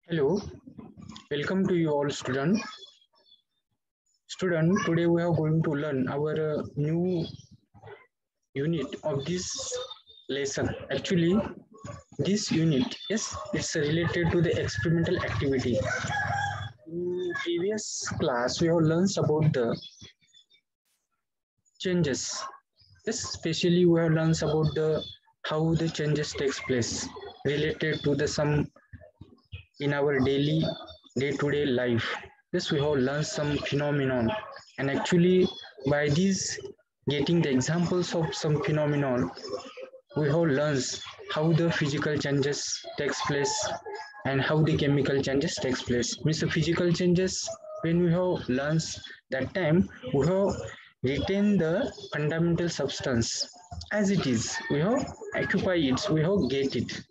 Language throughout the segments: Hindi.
Hello, welcome to you all student. Today we are going to learn our new unit of this lesson. Actually, this unit, yes, it's related to the experimental activity. In previous class, we have learned about the changes. Yes, especially we have learned about the how the changes takes place related to the some in our daily day-to-day life. Yes, we have learned some phenomenon, and actually by this getting the examples of some phenomenon, we have learned how the physical changes takes place and how the chemical changes takes place. Means the physical changes when we have learned that time we have retained the fundamental substance as it is. We have occupy it, we have get it.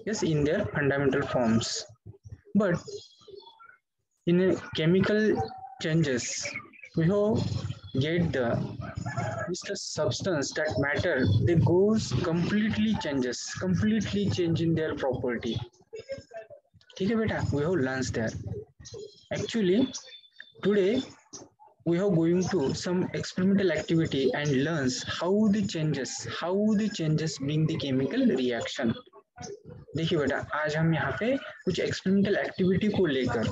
Yes, in their fundamental forms. But in a chemical changes, we have get the Mr. substance that matter they goes completely change in their property. ठीक है बेटा, we have learned there. Actually, today we are going to some experimental activity and learns how the changes bring the chemical reaction. देखिए बेटा, आज हम यहाँ पे कुछ एक्सपेरिमेंटल एक्टिविटी को लेकर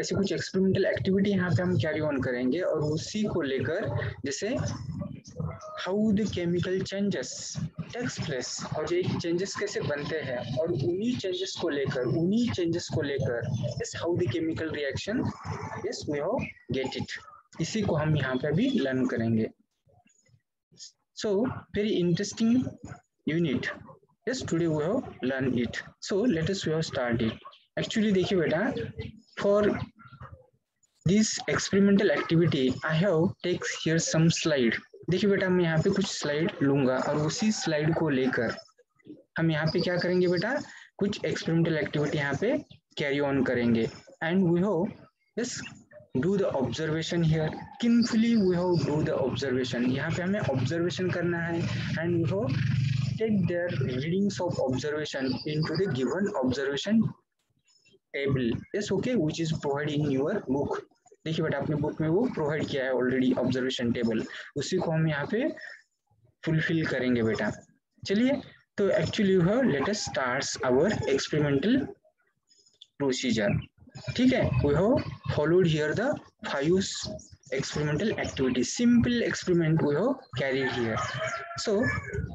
ऐसे कुछ एक्सपेरिमेंटल एक्टिविटी यहाँ पे हम कैरी ऑन करेंगे और उसी को लेकर जैसे how the chemical changes takes place और ये चेंजेस कैसे बनते हैं और उन्हीं चेंजेस को लेकर yes how the chemical reaction yes we have get it, इसी को हम यहाँ पे अभी लर्न करेंगे. So very interesting unit. Yes, today we have learned it. So let us we have start it. Actually, देखिए बेटा, for this experimental activity, I have take here some slide. देखिए बेटा, मैं यहाँ पे कुछ स्लाइड लूंगा और उसी स्लाइड को लेकर हम यहाँ पे क्या करेंगे बेटा, कुछ एक्सपेरिमेंटल एक्टिविटी यहाँ पे कैरी ऑन करेंगे. And we have yes do the observation here carefully. We have do the observation. यहाँ पे हमें ऑब्जर्वेशन करना है and we have take their readings of observation into the given observation table. Yes, okay, which is provided in your book. देखिए बेटा, अपने बुक में वो प्रोवाइड किया है ऑलरेडी ऑब्जर्वेशन टेबल, उसी को हम यहाँ पे फुलफिल करेंगे बेटा. चलिए, तो actually let us start our experimental procedure. ठीक है, we have followed here the 5 experimental activity, simple experiment we have carried here. So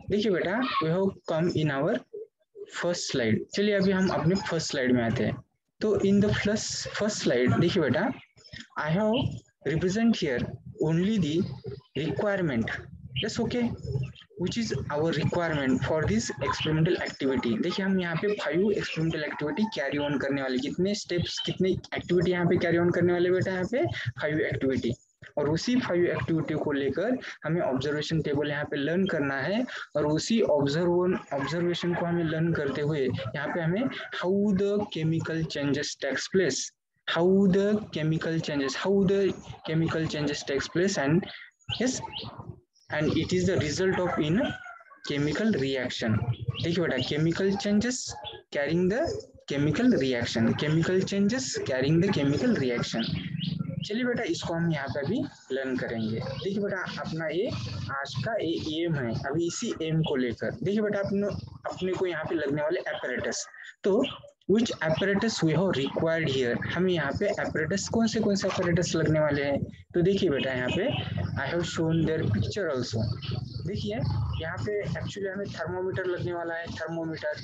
देखिए बेटा, we have come in our first slide. चलिए अभी हम अपने फर्स्ट स्लाइड में आते हैं. तो इन द फर्स्ट स्लाइड देखिए बेटा, I have represent here only the requirement. Yes, okay, which is our requirement for this experimental activity. देखिए हम यहाँ पे 5 experimental activity कैरी ऑन करने वाले, कितने स्टेप्स कितने एक्टिविटी यहाँ पे कैरी ऑन करने वाले बेटा, यहाँ पे 5 एक्टिविटी. और उसी 5 एक्टिविटी को लेकर हमें ऑब्जर्वेशन टेबल यहाँ पे लर्न करना है और उसी ऑब्जर्वेशन को हमें लर्न करते हुए यहाँ पे हमें how the chemical changes takes place, how the chemical changes takes place, and yes, and it is the result of in chemical reaction. देखिए बेटा, chemical changes carrying the chemical reaction, chemical changes carrying the chemical reaction. चलिए बेटा, इसको हम यहाँ पे अभी लर्न करेंगे. देखिए बेटा, अपना ये आज का एम है. अभी इसी एम को लेकर देखिए बेटा, अपने को यहाँ पे लगने वाले apparatus. तो which apparatus we have required here, हमें यहाँ पे apparatus कौन से apparatus लगने वाले हैं. तो देखिए बेटा, यहाँ पे I have shown their picture also. देखिए यहाँ पे एक्चुअली हमें थर्मोमीटर लगने वाला है. थर्मोमीटर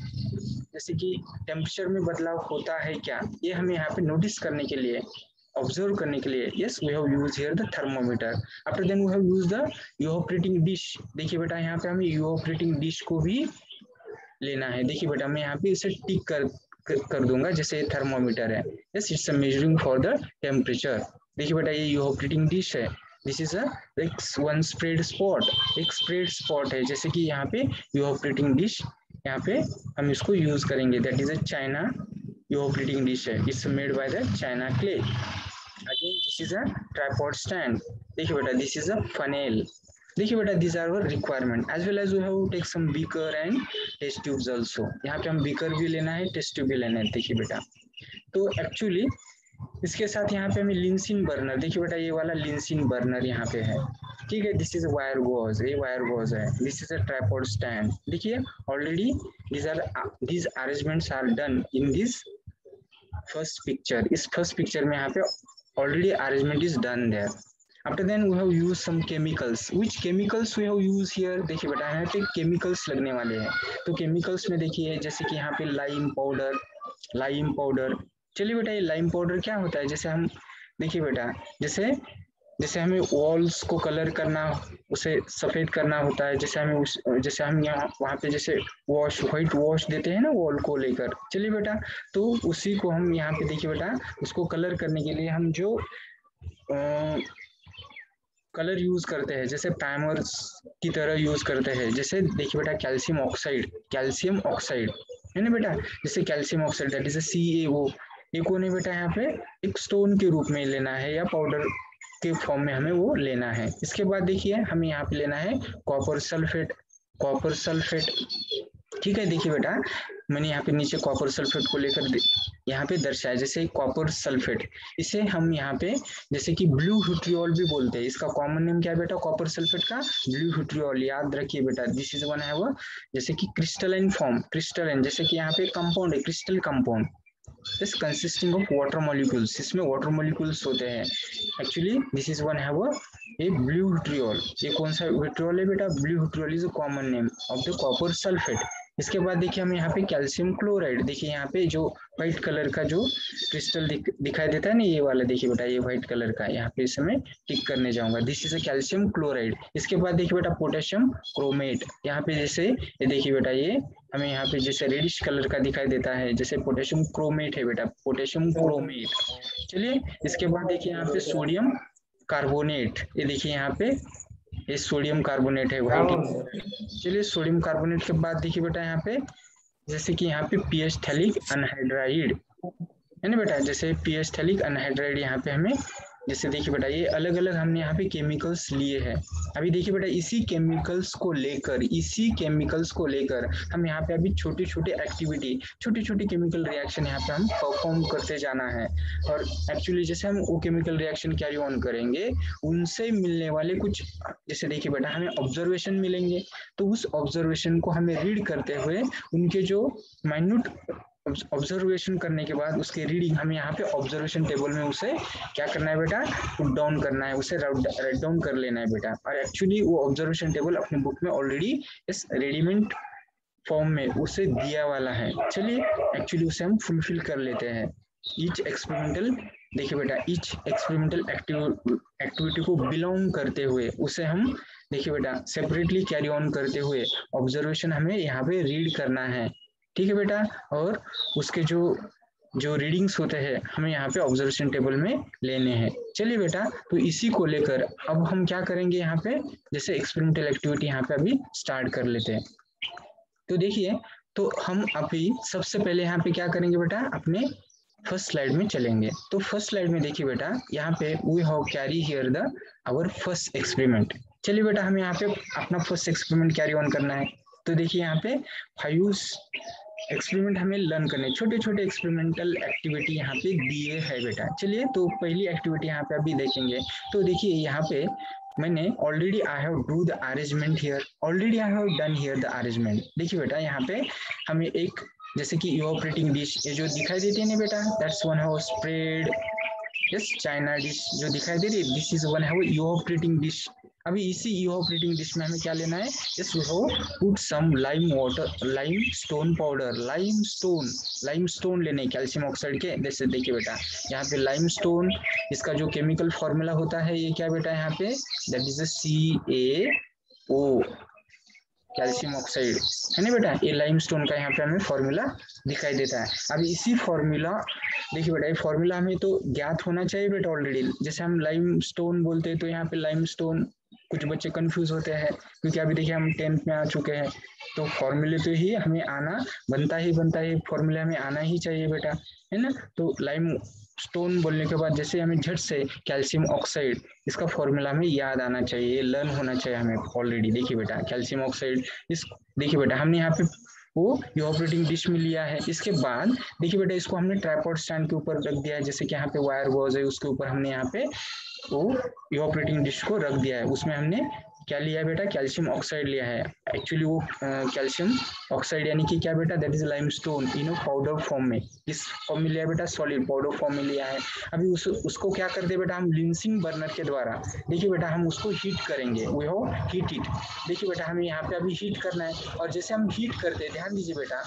जैसे कि टेम्परेचर में बदलाव होता है क्या, ये हमें यहाँ पे नोटिस करने के लिए, ऑब्जर्व करने के लिए, yes we have use here the thermometer. After then we have use the evaporating dish. देखिए बेटा, यहाँ पे हमें इवोपरेटिंग डिश को भी लेना है. देखिए बेटा, मैं यहाँ पे इसे टिक कर दूंगा जैसे थर्मोमीटर है. Yes, it's measuring for the temperature. देखिए बेटा, ये इवोपरेटिंग डिश है. This is one spread spot, एक स्प्रेड स्पॉट है, जैसे कि यहाँ पे इवोपरेटिंग डिश, यहाँ पे हम इसको यूज करेंगे. That is a china evaporating dish है. It's made by the china clay. Again this is a tripod stand. देखिए बेटा, दिस इज अ फनेल. देखिए बेटा, these are our requirement as well as we have to take some beaker and test tubes also. यहाँ पे हम beaker भी लेना है, test tube भी लेना है. देखिए बेटा, तो एक्चुअली इसके साथ यहाँ पे हमें लिंसिन बर्नर, देखिए बेटा ये वाला लिंसिन बर्नर यहाँ पे है, ठीक है। दिस इज वायर गॉज, ये वायर गॉज है। This is a tripod stand. देखिए already these arrangements are done in this first picture. इस फर्स्ट पिक्चर में यहाँ पे already arrangement is done there. After then we have used some chemicals. Which chemicals we have used here? देखिए बेटा यहाँ पे chemicals लगने वाले हैं, तो chemicals में देखिए जैसे कि यहाँ पे लाइम पाउडर। चलिए बेटा ये लाइम पाउडर क्या होता है, जैसे हम देखिए बेटा जैसे हमें वॉल्स को कलर करना, उसे सफेद करना होता है, जैसे हम यहाँ वहाँ पे जैसे व्हाइट वॉश देते हैं ना वॉल को लेकर। चलिए बेटा तो उसी को हम यहाँ पे देखिए बेटा उसको कलर करने के लिए हम जो कलर यूज करते हैं, जैसे प्राइमर्स की तरह यूज करते हैं। जैसे देखिए बेटा कैल्शियम ऑक्साइड है ना बेटा, जैसे calcium oxide that is CaO। एक ने बेटा यहाँ पे एक स्टोन के रूप में लेना है या पाउडर के फॉर्म में हमें वो लेना है। इसके बाद देखिए हमें यहाँ पे लेना है कॉपर सल्फेट, ठीक है। देखिए बेटा मैंने यहाँ पे नीचे कॉपर सल्फेट को लेकर यहाँ पे दर्शाया, जैसे कॉपर सल्फेट, इसे हम यहाँ पे जैसे कि ब्लू विट्रियोल भी बोलते हैं। इसका कॉमन नेम क्या है बेटा कॉपर सल्फेट का? Blue vitriol. याद रखिए बेटा दिस इज वन है वो जैसे कि क्रिस्टलाइन फॉर्म, जैसे कि यहाँ पे कंपाउंड है, crystal compound is consisting of water molecules. इसमें वाटर मॉलिक्यूल्स होते हैं। एक्चुअली दिस इज वन है वो ए ब्लू विट्रियोल। ये कौन सा विट्रियोल है बेटा? Blue vitriol is a common name of the copper sulphate. इसके बाद देखिए हमें यहाँ पे कैल्शियम क्लोराइड, देखिए यहाँ पे जो व्हाइट कलर का जो क्रिस्टल दिखाई देता है ना, ये वाला देखिए बेटा ये व्हाइट कलर का, यहाँ पे इसे मैं टिक करने जाऊंगा। This is a calcium chloride. इसके बाद देखिए बेटा पोटेशियम क्रोमेट, यहाँ पे जैसे ये देखिए बेटा ये हमें यहाँ पे जैसे रेडिश कलर का दिखाई देता है, जैसे पोटेशियम क्रोमेट है बेटा, पोटेशियम क्रोमेट। चलिए इसके बाद देखिए यहाँ पे सोडियम कार्बोनेट, ये देखिए यहाँ पे ये सोडियम कार्बोनेट है व्हाइट। चलिए सोडियम कार्बोनेट के बाद देखिए बेटा यहाँ पे जैसे कि यहाँ पे पीएच थैलिक अनहाइड्राइड है ना बेटा, जैसे पीएच थैलिक अनहाइड्राइड यहाँ पे हमें जैसे देखिए बेटा ये अलग अलग हमने यहाँ पे केमिकल्स लिए हैं। अभी देखिए बेटा इसी केमिकल्स को लेकर हम यहाँ पे अभी छोटी छोटी केमिकल रिएक्शन यहाँ पे हम परफॉर्म करते जाना है। और एक्चुअली जैसे हम वो केमिकल रिएक्शन कैरी ऑन करेंगे, उनसे मिलने वाले कुछ जैसे देखिए बेटा हमें ऑब्जर्वेशन मिलेंगे, तो उस ऑब्जर्वेशन को हमें रीड करते हुए उनके जो माइन्यूट ऑब्जर्वेशन करने के बाद उसके रीडिंग हमें यहाँ पे ऑब्जर्वेशन टेबल में उसे क्या करना है बेटा? पुट डाउन करना है, उसे राइट डाउन कर लेना है बेटा। और एक्चुअली वो ऑब्जर्वेशन टेबल अपने बुक में ऑलरेडी इस रेडीमेड फॉर्म में उसे दिया वाला है। चलिए एक्चुअली उसे हम फुलफिल कर लेते हैं। ईच एक्सपेरिमेंटल देखिए बेटा ईच एक्सपेरिमेंटल एक्टिविटी को बिलोंग करते हुए उसे हम देखिए बेटा सेपरेटली कैरी ऑन करते हुए ऑब्जर्वेशन हमें यहाँ पे रीड करना है, ठीक है बेटा। और उसके जो रीडिंग्स होते हैं हमें यहाँ पे ऑब्जर्वेशन टेबल में लेने हैं। चलिए बेटा तो इसी को लेकर अब हम क्या करेंगे, यहाँ पे जैसे एक्सपेरिमेंटल एक्टिविटी यहाँ पे अभी स्टार्ट कर लेते हैं। तो देखिए तो हम अभी सबसे पहले यहाँ पे क्या करेंगे बेटा, अपने फर्स्ट स्लाइड में चलेंगे। तो फर्स्ट स्लाइड में देखिए बेटा यहाँ पे we have carry here the our first experiment. चलिए बेटा हमें यहाँ पे अपना फर्स्ट एक्सपेरिमेंट कैरी ऑन करना है। तो देखिए यहाँ पे 5 एक्सपेरिमेंट हमें लर्न करने, छोटे छोटे एक्सपेरिमेंटल एक्टिविटी यहाँ पे दिए है बेटा। चलिए तो पहली एक्टिविटी यहाँ पे अभी देखेंगे। तो देखिए यहाँ पे मैंने already I have do the arrangement here, already I have done here the arrangement. देखिए बेटा यहाँ पे हमें एक जैसे कि इवोपरेटिंग डिश ये जो दिखाई देती है ना बेटा, दैट्स वन है स्प्रेड, यस चाइना डिश जो दिखाई दे रही है, दिस इज वन है इवोपरेटिंग डिश। अभी इसी इवोपरेटिंग डिश में हमें क्या लेना है, yes we have put some limestone powder, limestone लेने कैल्शियम ऑक्साइड के। जैसे देखिए बेटा यहाँ पे लाइमस्टोन, इसका जो केमिकल फॉर्मूला होता है ये क्या बेटा यहाँ पे, that is CaO calcium oxide है ना बेटा। ये लाइमस्टोन का यहाँ पे हमें फॉर्मूला दिखाई देता है। अब इसी फॉर्मूला देखिए बेटा ये फॉर्मूला हमें तो ज्ञात होना चाहिए बेटा ऑलरेडी। जैसे हम लाइमस्टोन बोलते हैं तो यहाँ पे लाइमस्टोन कुछ बच्चे कंफ्यूज होते हैं क्योंकि अभी देखिए हम 10th में आ चुके हैं, तो फॉर्मूले तो ही हमें आना बनता ही फॉर्मूला हमें आना ही चाहिए बेटा, है ना। तो लाइम स्टोन बोलने के बाद जैसे हमें झट से कैल्शियम ऑक्साइड इसका फॉर्मूला हमें याद आना चाहिए, लर्न होना चाहिए हमें ऑलरेडी। देखिए बेटा कैल्शियम ऑक्साइड इस देखिए बेटा हमने यहाँ पे वो इवापोरेटिंग डिश में लिया है। इसके बाद देखिए बेटा इसको हमने ट्राइपॉड स्टैंड के ऊपर रख दिया है, जैसे कि यहाँ पे वायर गॉज है उसके ऊपर हमने यहाँ पे वो इवापोरेटिंग डिश को रख दिया है। उसमें हमने क्या लिया है बेटा, कैल्शियम ऑक्साइड लिया है। एक्चुअली वो कैल्शियम ऑक्साइड यानी कि क्या बेटा, that is limestone in powder form में। किस फॉर्म में लिया है बेटा, सॉलिड पाउडर फॉर्म में लिया है। अभी उसको क्या करते हैं बेटा, हम लिंसिंग बर्नर के द्वारा देखिए बेटा हम उसको हीट करेंगे। वी हो हीट इट। देखिए बेटा हमें यहाँ पे अभी हीट करना है, और जैसे हम हीट करते हैं, ध्यान दीजिए बेटा,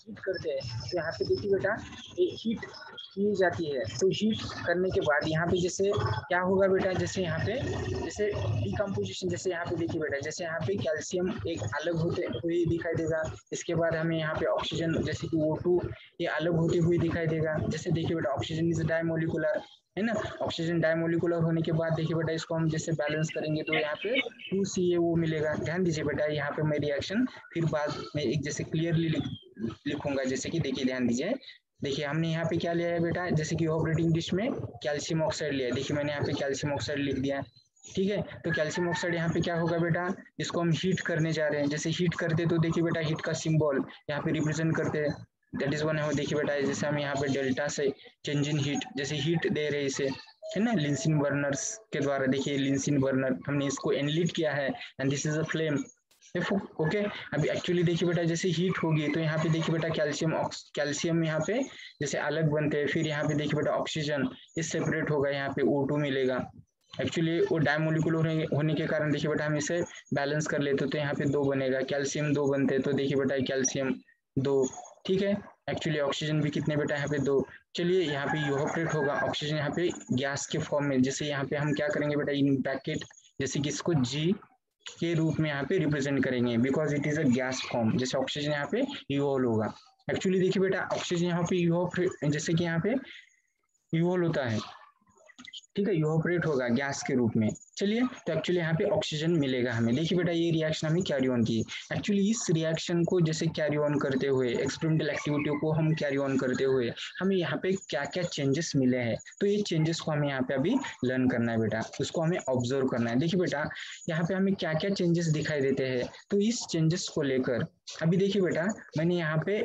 हीट करते हैं तो यहाँ पे देखिए बेटा हीट की जाती है। तो हीट करने के बाद यहाँ पे जैसे क्या होगा बेटा, जैसे यहाँ पे जैसे डिकम्पोजिशन, जैसे यहाँ पे देखिए बेटा, जैसे यहाँ पे कैल्शियम एक अलग होते हुए दिखाई देगा। इसके बाद हमें यहाँ पे ऑक्सीजन जैसे कि O2 ये अलग होते हुए दिखाई देगा। जैसे देखिए बेटा ऑक्सीजन इज डायमोलिकुलर है ना, ऑक्सीजन डायमोलिकुलर होने के बाद देखिए बेटा इसको हम जैसे बैलेंस करेंगे तो यहाँ पे 2CaO मिलेगा। ध्यान दीजिए बेटा यहाँ पे मैं रिएक्शन फिर बाद में एक जैसे क्लियरली लिखूंगा, जैसे कि देखिए ध्यान दीजिए। देखिए हमने यहाँ पे क्या लिया है बेटा, जैसे कि ऑपरेटिंग डिश में कैल्शियम ऑक्साइड लिया है। देखिए मैंने यहाँ पे कैल्शियम ऑक्साइड लिख दिया, ठीक है। तो कैल्शियम ऑक्साइड यहाँ पे क्या होगा बेटा, इसको हम हीट करने जा रहे हैं। जैसे हीट करते तो देखिए बेटा हीट का सिंबल यहाँ पे रिप्रेजेंट करते हैं, दैट इज वन है। देखिए बेटा जैसे हम यहाँ पे डेल्टा से चेंज इन हीट, जैसे हीट दे रहे इसे है ना, लिंसिन बर्नर्स के द्वारा। देखिए लिंसिन बर्नर हमने इसको एनलिट किया है and this is a flame. Okay अभी एक्चुअली देखिए बेटा जैसे हीट होगी तो यहाँ पे देखिए बेटा कैल्शियम यहाँ पे जैसे अलग बनते हैं। फिर यहाँ पे देखिए बेटा ऑक्सीजन इस सेपरेट होगा, यहाँ पे O2 मिलेगा। एक्चुअली वो डायमोलिकुलर होने के कारण देखिए बेटा हम इसे बैलेंस कर लेते तो यहाँ पे 2 बनेगा, कैल्शियम 2 बनते हैं तो देखिए बेटा कैल्शियम 2, ठीक है। एक्चुअली ऑक्सीजन भी कितने बेटा यहाँ पे 2। चलिए यहाँ पे इवापोरेट होगा ऑक्सीजन यहाँ पे गैस के फॉर्म में। जैसे यहाँ पे हम क्या करेंगे बेटा, इन ब्रैकेट जैसे कि इसको G के रूप में यहाँ पे रिप्रेजेंट करेंगे because it is a gas form. जैसे ऑक्सीजन यहाँ पे इवॉल्व होगा। एक्चुअली देखिए बेटा ऑक्सीजन यहाँ पे इवॉल्व जैसे कि यहाँ पे इवॉल्व होता है, ठीक है, इवोपरेट होगा गैस के रूप में। चलिए तो एक्चुअली यहाँ पे ऑक्सीजन मिलेगा हमें। देखिए बेटा ये रिएक्शन हमें कैरी ऑन की। एक्चुअली इस रिएक्शन को जैसे कैरी ऑन करते हुए, एक्सपेरिमेंटल एक्टिविटी को हम कैरी ऑन करते हुए हमें यहाँ पे क्या क्या चेंजेस मिले हैं, तो ये चेंजेस को हमें यहाँ पे अभी लर्न करना है बेटा, उसको हमें ऑब्जर्व करना है। देखिए बेटा यहाँ पे हमें क्या क्या चेंजेस दिखाई देते हैं, तो इस चेंजेस को लेकर अभी देखिए बेटा मैंने यहाँ पे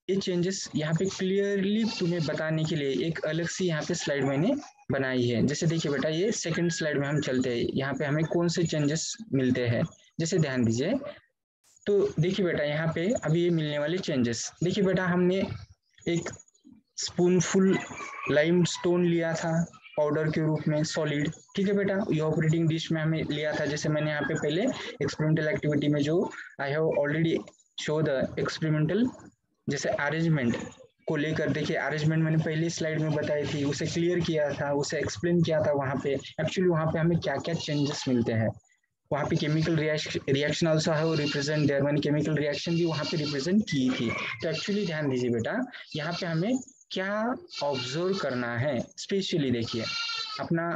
ये चेंजेस यहाँ पे क्लियरली तुम्हें बताने के लिए एक अलग सी यहाँ पे स्लाइड मैंने बनाई है। जैसे देखिए बेटा ये सेकंड स्लाइड में हम चलते हैं, यहाँ पे हमें कौन से चेंजेस मिलते हैं, जैसे ध्यान दीजिए। तो देखिए बेटा यहाँ पे अभी ये मिलने वाले चेंजेस, देखिए बेटा हमने एक स्पूनफुल लाइमस्टोन लिया था पाउडर के रूप में सॉलिड, ठीक है बेटा। इवापोरेटिंग डिश में हमें लिया था, जैसे मैंने यहाँ पे पहले एक्सपेरिमेंटल एक्टिविटी में जो I have already show the experimental जैसे अरेंजमेंट को लेकर, देखिए अरेंजमेंट मैंने पहली स्लाइड में बताई थी, उसे क्लियर किया था, उसे एक्सप्लेन किया था वहाँ पे एक्चुअली वहाँ पे हमें क्या क्या चेंजेस मिलते हैं। वहाँ पे केमिकल रिएक्शन ऑल्सो है वो रिप्रेजेंट देयर, मैंने केमिकल रिएक्शन भी वहाँ पे रिप्रेजेंट की थी। तो एक्चुअली ध्यान दीजिए बेटा यहाँ पे हमें क्या ऑब्जर्व करना है, स्पेशली देखिए अपना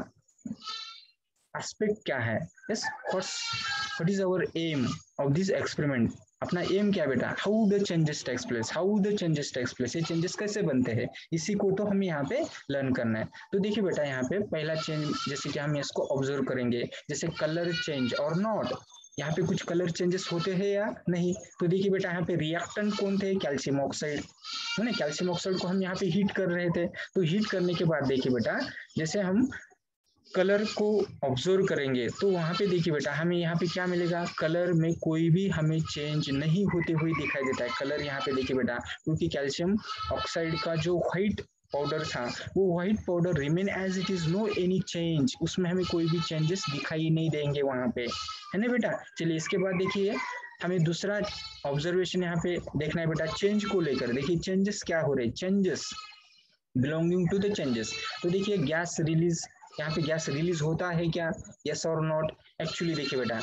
एस्पेक्ट क्या है, yes what is our aim of this experiment. अपना एम क्या बेटा, how the changes takes place, how the changes takes place, ये चेंजेस कैसे बनते हैं, इसी को तो हमें यहाँ पे लर्न करना है। तो देखिए बेटा यहाँ पे पहला चेंज जैसे कि हम इसको ऑब्जर्व करेंगे, जैसे कलर चेंज और नॉट, यहाँ पे कुछ कलर चेंजेस होते हैं या नहीं। तो देखिए बेटा यहाँ पे रिएक्टेंट कौन थे, कैल्शियम ऑक्साइड है ना, कैल्शियम ऑक्साइड को हम यहाँ पे हीट कर रहे थे। तो हीट करने के बाद देखिए बेटा जैसे हम कलर को ऑब्जर्व करेंगे तो वहां पे देखिए बेटा हमें यहाँ पे क्या मिलेगा, कलर में कोई भी हमें चेंज नहीं होते हुए दिखाई देता है। कलर यहाँ पे देखिए बेटा क्योंकि कैल्शियम ऑक्साइड का जो व्हाइट पाउडर था वो white powder remain as it is, no any change, उसमें हमें कोई भी चेंजेस दिखाई नहीं देंगे वहां पे, है ना बेटा। चलिए इसके बाद देखिए हमें दूसरा ऑब्जर्वेशन यहाँ पे देखना है बेटा चेंज को लेकर। देखिए चेंजेस क्या हो रहे, changes belonging to the changes. तो देखिए गैस रिलीज, यहाँ पे गैस रिलीज होता है क्या, यस और नॉट। एक्चुअली देखिए बेटा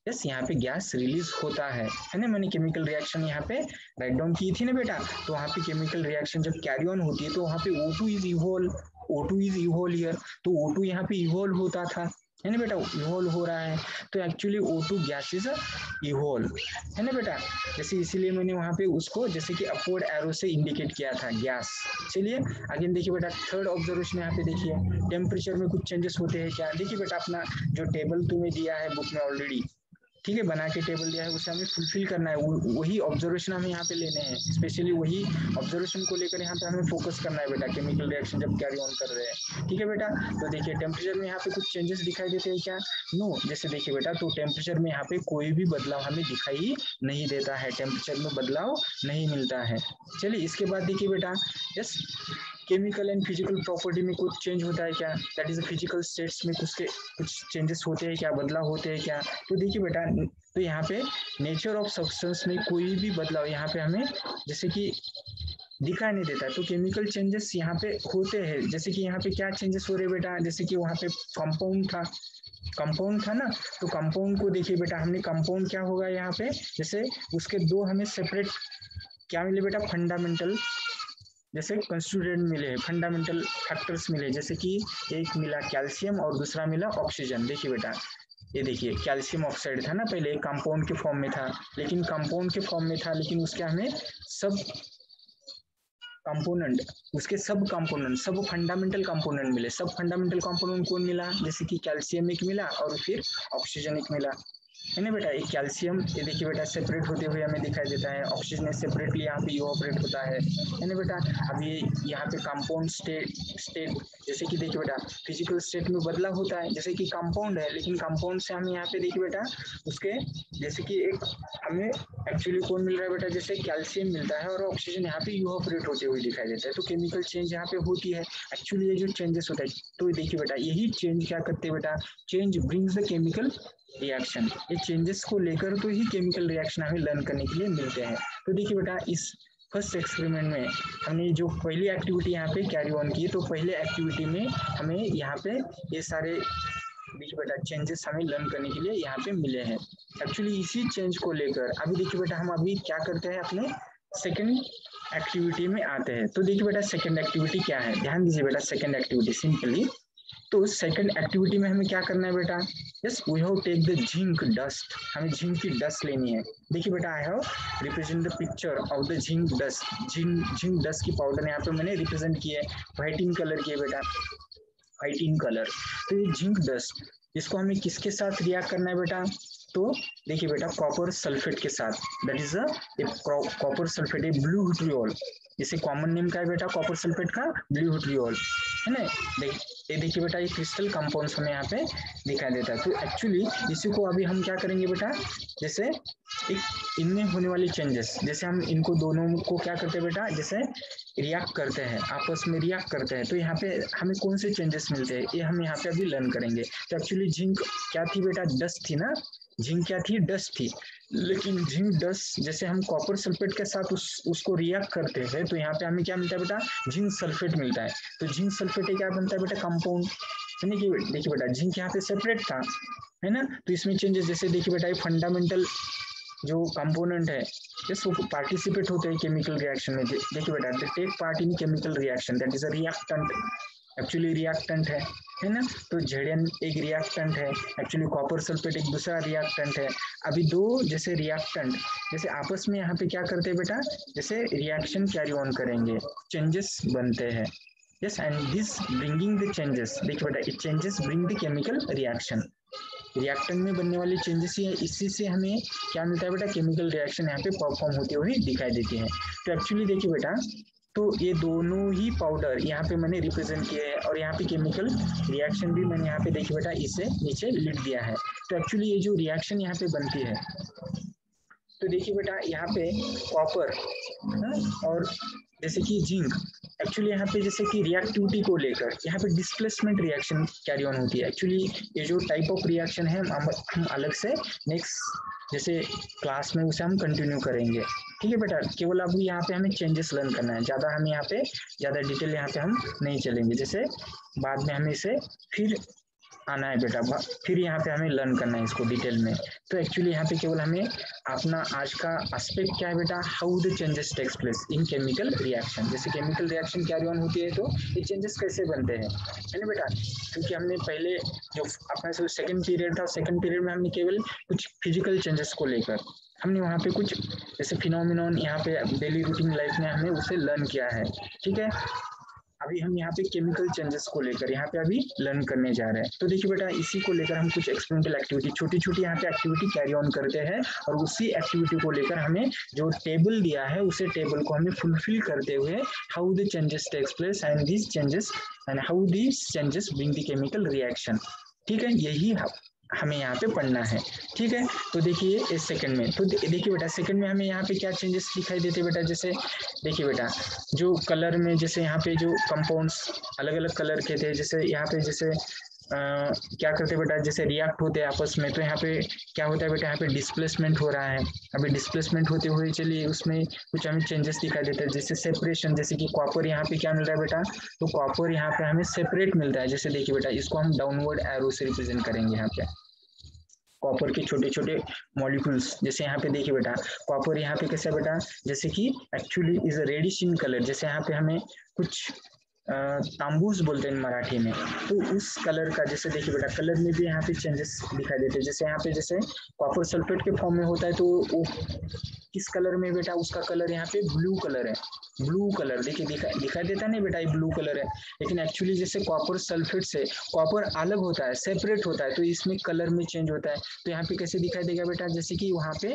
यस यहाँ पे गैस रिलीज होता है ना, मैंने केमिकल रिएक्शन यहाँ पे राइट डाउन की थी ना बेटा। तो वहाँ पे केमिकल रिएक्शन जब कैरी ऑन होती है तो वहाँ पे O2 is evolve, O2 is evolve here, तो O2 यहाँ पे इवॉल्व होता था, है ना बेटा, इवॉल्व हो रहा है। तो actually O2 gas is evolve, है ना बेटा। जैसे इसीलिए मैंने वहाँ पे उसको जैसे कि अपवर्ड एरो से इंडिकेट किया था गैस। चलिए अगेन देखिए बेटा थर्ड ऑब्जर्वेशन यहाँ पे देखिए टेम्परेचर में कुछ चेंजेस होते हैं क्या। देखिए बेटा अपना जो टेबल तुम्हें दिया है बुक में ऑलरेडी, ठीक है, बना के टेबल दिया है, उसे हमें फुलफिल करना है, वही ऑब्जर्वेशन हमें यहाँ पे लेने हैं, स्पेशली वही ऑब्जर्वेशन को लेकर यहाँ पे हमें फोकस करना है बेटा, केमिकल रिएक्शन जब कैरी ऑन कर रहे हैं। ठीक है बेटा, तो देखिए टेम्परेचर में यहाँ पे कुछ चेंजेस दिखाई देते हैं क्या? नो। जैसे देखिए बेटा, तो टेम्परेचर में यहाँ पे कोई भी बदलाव हमें दिखाई नहीं देता है, टेम्परेचर में बदलाव नहीं मिलता है। चलिए इसके बाद देखिए बेटा, yes, chemical and physical property में कुछ चेंज होता है क्या? दैट इज फिजिकल स्टेट्स में कुछ चेंजेस होते हैं क्या, बदलाव होते हैं क्या? तो देखिए बेटा, तो यहाँ पे नेचर ऑफ सब्सटेंस में कोई भी बदलाव यहाँ पे हमें जैसे कि दिखाई नहीं देता है। तो केमिकल चेंजेस यहाँ पे होते हैं, जैसे कि यहाँ पे क्या चेंजेस हो रहे हैं बेटा, जैसे कि वहाँ पे कंपाउंड था ना, तो कंपाउंड को देखिए बेटा, हमने कंपाउंड क्या होगा यहाँ पे, जैसे उसके दो हमें सेपरेट क्या मिले बेटा, फंडामेंटल जैसे कंस्टिट्यूएंट मिले, फंडामेंटल फैक्टर्स मिले, जैसे कि एक मिला कैल्शियम और दूसरा मिला ऑक्सीजन। देखिए बेटा, ये देखिए कैल्शियम ऑक्साइड था ना, पहले कंपाउंड के फॉर्म में था, लेकिन कंपाउंड के फॉर्म में था, लेकिन उसके हमें सब कंपोनेंट, उसके सब कंपोनेंट, सब फंडामेंटल कंपोनेंट मिले। सब फंडामेंटल कंपोनेंट कौन मिला, जैसे कि कैल्शियम एक मिला और फिर ऑक्सीजन एक मिला, है ना बेटा। एक कैल्शियम, ये देखिए बेटा, सेपरेट होते हुए हमें दिखाई देता है, ऑक्सीजन सेपरेटली यहाँ पे इवोपरेट होता है ना बेटा। अब ये यहाँ पे कंपाउंड स्टेट जैसे कि देखिए बेटा, फिजिकल स्टेट में बदलाव होता है, जैसे कि कंपाउंड है, लेकिन कंपाउंड से हमें यहाँ पे देखिए बेटा, उसके जैसे कि एक हमें एक्चुअली कौन मिल रहा है बेटा, जैसे कैल्शियम मिलता है और ऑक्सीजन यहाँ पे इवोपरेट होते हुए दिखाई देता है। तो केमिकल चेंज यहाँ पे होती है एक्चुअली, ये जो चेंजेस होता है, तो देखिए बेटा, यही चेंज क्या करते हैं बेटा, change brings the chemical reaction. ये चेंजेस को लेकर तो ही केमिकल रिएक्शन हमें लर्न करने के लिए मिलते हैं। तो देखिए बेटा, इस फर्स्ट एक्सपेरिमेंट में हमने जो पहली एक्टिविटी यहाँ पे कैरी ऑन की, तो पहले एक्टिविटी में हमें यहाँ पे ये सारे देखिए बेटा चेंजेस हमें लर्न करने के लिए यहाँ पे मिले हैं। एक्चुअली इसी चेंज को लेकर अभी देखिए बेटा, हम अभी क्या करते हैं, अपने सेकेंड एक्टिविटी में आते हैं। तो देखिए बेटा, सेकेंड एक्टिविटी क्या है, ध्यान दीजिए बेटा, सेकेंड एक्टिविटी सिंपली, तो सेकंड एक्टिविटी में हमें क्या करना है बेटा, yes, we have take the zinc dust, हमें जिंक की डस्ट लेनी है। देखिए बेटा, I have represent the picture of the zinc dust, zinc dust की पाउडर यहाँ पे मैंने रिप्रेजेंट किया है, व्हाइटिंग कलर की है बेटा, व्हाइटिंग कलर। तो ये जिंक डस्ट, इसको हमें किसके साथ रिएक्ट करना है बेटा, तो देखिए बेटा, कॉपर सल्फेट के साथ, that is copper sulphate, A blue vitriol, इसे कॉमन नेम का है बेटा, कॉपर सल्फेट का ब्लू विट्रियोल, है ना। ये देखिए बेटा, ये क्रिस्टल कंपाउंड्स हमें यहाँ पे दिखाई देता है। तो एक्चुअली इसी को अभी हम क्या करेंगे बेटा, जैसे एक इनमें होने वाली चेंजेस, जैसे हम इनको दोनों को क्या करते हैं बेटा, जैसे रिएक्ट करते हैं, आपस में रिएक्ट करते हैं, तो यहाँ पे हमें कौन से चेंजेस मिलते हैं, ये हम यहाँ पे अभी लर्न करेंगे। तो एक्चुअली जिंक क्या थी बेटा, डस्ट थी ना, जिंक क्या थी, डस्ट थी, लेकिन जिंक डस्ट जैसे हम कॉपर सल्फेट के साथ उसको रिएक्ट करते हैं, तो यहाँ पे हमें क्या मिलता है बेटा, जिंक सल्फेट मिलता है। तो जिंक सल्फेट क्या बनता है बेटा, कंपाउंड, देखिए बेटा, जिंक यहाँ पे सेपरेट था, है ना। तो इसमें चेंजेस, जैसे देखिए बेटा, ये फंडामेंटल जो कंपोनेंट है, यस, वो पार्टिसिपेट होते हैं केमिकल रिएक्शन में। देखिए बेटा, they take part in chemical reaction, that is a reactant, actually reactant है ना। तो जेडन एक रिएक्टेंट है, एक्चुअली कॉपर सल्फेट एक दूसरा रिएक्टेंट है। अभी दो जैसे रिएक्टेंट जैसे आपस में यहाँ पे क्या करते हैं बेटा, जैसे रिएक्शन कैरी ऑन करेंगे, चेंजेस बनते हैं, yes, and this bringing the changes, देखिए बेटा, it changes bring the chemical reaction, reactant में बनने वाली चेंजेस ही है, इसी से हमें क्या मिलता है बेटा, केमिकल रिएक्शन यहाँ पे परफॉर्म होते हुए दिखाई देती है। तो एक्चुअली देखिए बेटा, तो ये दोनों ही पाउडर यहाँ पे मैंने रिप्रेजेंट किए हैं, और यहाँ पे केमिकल रिएक्शन भी मैंने यहाँ पे देखिए बेटा इसे नीचे लिख दिया है। तो एक्चुअली ये जो रिएक्शन यहाँ पे बनती है, तो देखिए बेटा, यहाँ पे कॉपर और जैसे कि जिंक, एक्चुअली यहाँ पे जैसे कि रिएक्टिविटी को लेकर यहाँ पे डिस्प्लेसमेंट रिएक्शन कैरी ऑन होती है। एक्चुअली ये जो टाइप ऑफ रिएक्शन है हम अलग से नेक्स्ट जैसे क्लास में उसे हम कंटिन्यू करेंगे, ठीक है बेटा। केवल अभी यहाँ पे हमें चेंजेस लर्न करना है, ज़्यादा हम यहाँ पे ज़्यादा डिटेल यहाँ पे हम नहीं चलेंगे, जैसे बाद में हमें इसे फिर आना है बेटा, फिर यहाँ पे हमें लर्न करना है इसको डिटेल में। तो एक्चुअली यहाँ पे केवल हमें अपना आज का एस्पेक्ट क्या है बेटा, how the changes takes place in chemical reaction, जैसे केमिकल रिएक्शन कैरी ऑन होती है तो ये चेंजेस कैसे बनते हैं, है ना बेटा। क्योंकि हमने पहले जो अपना सेकंड पीरियड था, सेकंड पीरियड में हमने केवल कुछ फिजिकल चेंजेस को लेकर हमने वहाँ पे कुछ जैसे फिनोमिनॉन यहाँ पे डेली रूटीन लाइफ में हमने उसे लर्न किया है, ठीक है। अभी हम यहाँ पे केमिकल चेंजेस को लेकर यहाँ पे अभी लर्न करने जा रहे हैं। तो देखिए बेटा, इसी को लेकर हम कुछ एक्सपेरिमेंटल एक्टिविटी, छोटी छोटी यहाँ पे एक्टिविटी कैरी ऑन करते हैं, और उसी एक्टिविटी को लेकर हमें जो टेबल दिया है उसे टेबल को हमें फुलफिल करते हुए how the changes takes place and these changes and how these changes bring the chemical reaction. ठीक है, यही हमें यहाँ पे पढ़ना है। ठीक है, तो देखिए इस सेकंड में, तो देखिए बेटा सेकंड में हमें यहाँ पे क्या चेंजेस दिखाई देते बेटा, जैसे देखिए बेटा जो कलर में, जैसे यहाँ पे जो कंपाउंड्स अलग अलग कलर के थे, जैसे यहाँ पे जैसे क्या करते बेटा, जैसे रिएक्ट होते हैं आपस में, तो यहाँ पे क्या होता है बेटा, यहाँ पे डिस्प्लेसमेंट हो रहा है। अभी डिस्प्लेसमेंट होते हुए चलिए उसमें कुछ हमें चेंजेस दिखाई देता है, जैसे सेपरेशन, जैसे कि कॉपर यहाँ पे क्या मिल रहा है बेटा, तो कॉपर यहाँ पे हमें सेपरेट मिलता है। जैसे देखिए बेटा, इसको हम डाउनवर्ड एरो से रिप्रेजेंट करेंगे। यहाँ पे कॉपर के छोटे छोटे मॉलिक्यूल्स, जैसे यहाँ पे देखिए बेटा कॉपर यहाँ पे कैसा बेटा, जैसे कि actually is reddish in colour, जैसे यहाँ पे हमें कुछ तांबूस बोलते हैं मराठी में, तो उस कलर का, जैसे देखिए बेटा कलर में भी यहाँ पे चेंजेस दिखाई देते हैं। जैसे यहाँ पे जैसे कॉपर सल्फेट के फॉर्म में होता है, तो वो किस कलर में बेटा, उसका कलर यहाँ पे ब्लू कलर है। ब्लू कलर देखिए दिखाई देता नहीं बेटा, ये ब्लू कलर है, लेकिन एक्चुअली जैसे कॉपर सल्फेट से कॉपर अलग होता है, सेपरेट होता है, तो इसमें कलर में चेंज होता है। तो यहाँ पे कैसे दिखाई देगा बेटा, जैसे कि वहाँ पे